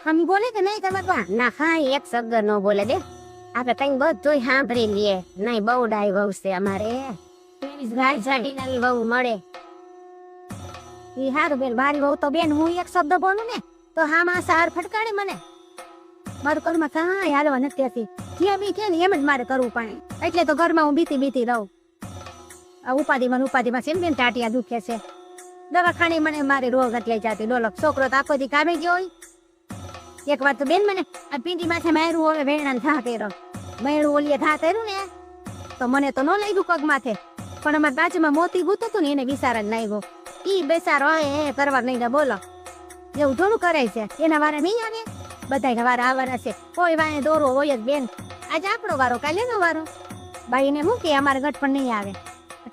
हम बोले કે નહીં તમે તો ના ખાય એક શબ્દ ન બોલે દે આપણે કઈ બધું સાંભળી લઈએ નહીં બહુ ડાય વહુ છે અમારે ગાય જાડીને વહુ મળે ઈ હારું બેન મારી વહુ તો બેન હું એક શબ્દ બોલું ને તો હામાં સાર ફટકાડે મને મારું ઘરમાં કાંઈ હાલવા નથી હતી જેમ ઈ કે ને એમ જ મારે કરવું પડે એટલે તો ઘરમાં હું બીતી રહું આ ઉપાધિમાં છે બેન ટાટિયા દુખે છે દવાખાને મને મારે રોગ એટલે જાતી ડોલો છોકરો તો આખો દી કામે ગયો હોય એક વાર તો બેન મને આ પીંડી માથે માર્યું હવે વેણાને થા કર્યો મેળું ઓલીએ થા કર્યું ને તો મને તો ન લાગ્યું પગ માથે પણ અમારા બાજુમાં મોતી ગુતું હતું ને એને વિચાર જ લાગ્યો ઈ બેસારો એ કરવા નહીં ને બોલો એવું થોડું કરે છે એના વારે નહીં આવે બધા વારે આવવાના છે કોઈ વારે દોરો હોય જ બેન આજે આપણો વારો કાલે નો વારો બાઈને હું કે અમારે ગઢ પણ નહીં આવે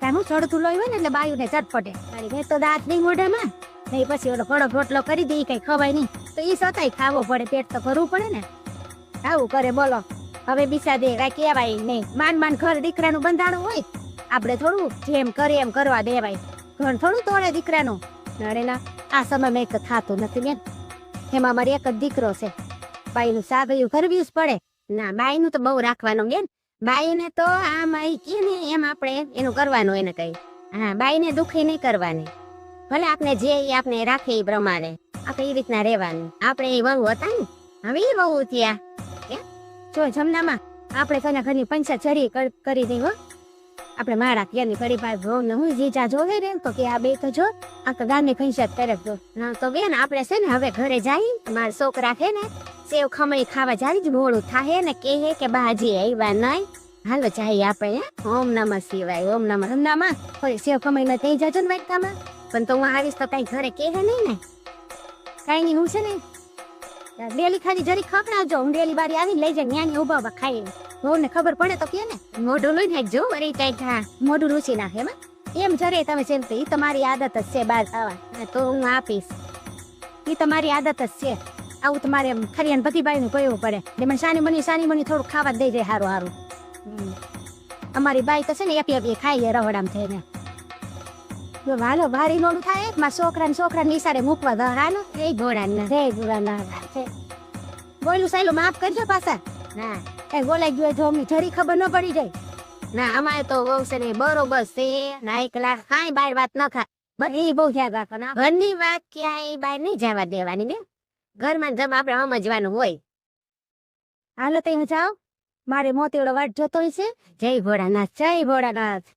હું ચડતું લોહી હોય ને એટલે બાયુને ચટપટે મારી મેં તો દાંત નહીં મોઢામાં નહીં પછી ઓલો કડક રોટલો કરી દે કઈ ખવાય નહીં તો એ સતાય ખાવો પડે પેટ તો ભરવું પડે ને આવું કરે બોલો હવે બીસા દે કઈ કહેવાય નહીં માંડ ઘર દીકરાનું બંધાણું હોય આપણે થોડું જેમ કરે એમ કરવા દેવાય ઘર થોડું તોડે દીકરાનું અરે ના આ સમયમાં એક થતું નથી બેન એમાં મારે એક જ દીકરો છે બાઈનું સાગયું કરવી જ પડે ના બાઈનું તો બહુ રાખવાનું બેન બાઈને તો આમ કે ને એમ આપણે એનું કરવાનું એને કઈ હા બાઈને દુખી નહીં કરવાની ભલે આપણે જે આપણે રાખે એ પ્રમાણે આપણે એ રીતના રહેવાનું આપણે એ વહુ હતા ને હવે એ વહુ ત્યાં જો જમનામાં આપણે તને ઘરની પંચાયત જરી કરી દઈ હો આપણે મારા ક્યાંની ફરી પાસે વહુ ને હું જીજા જોવે ને તો કે આ બે તો જો આખા ગામની પંચાયત કરે દો ના તો બેન આપણે છે ને હવે ઘરે જાય મારા છોકરા છે ને સેવ ખમણી ખાવા જાય જ મોડું થાય ને કે બાજી આવ્યા નહીં હાલો જાય આપણે ઓમ નમઃ શિવાય ઓમ નમઃ થોડી સેવ ખમણી ને થઈ જજો ને વાટકામાં પણ તો હું આવીશ તો કઈ ઘરે કહે નહીં ને કઈ નહીં હું છે ને ડેલી ખાલી જરી ખવડાવજો હું ડેલી બારી આવીને લઈ જાય ન્યાની ઉભા ખાઈ ને ખબર પડે તો કે ને મોઢું લઈ નાખજો વળી કઈક હા મોઢું રૂચી નાખે એમ જરે તમે છે એ તમારી આદત જ છે બહાર ખાવા તો હું આપીશ એ તમારી આદત જ છે આવું તમારે ખરિયાન બધી બાઈ નું કહેવું પડે એટલે મને સાની મની થોડું ખાવા દઈ જાય હારું અમારી બાઈ તો છે ને એપી ખાઈએ રવડામ થઈને જો હાલો ભારી નોડું થાય મારા છોકરા નિશાળે મૂકવા દો હાલો એ ઘોડા બોલું સાયલું માફ કરજો પાછા ના કઈ બોલાઈ ગયો જો અમને જરી ખબર ન પડી જાય ના અમારે તો બહુ છે ને બરોબર છે ના એકલા કાંઈ બાર વાત ન ખા બધી બહુ યાદ રાખો ના ઘરની વાત ક્યાંય બહાર નહીં જવા દેવાની ને ઘરમાં જમ આપણે સમજવાનું હોય હાલો તો જાઓ મારે મોતીડો વાટ જોતો છે જય ભોળાનાથ જય ભોળાનાથ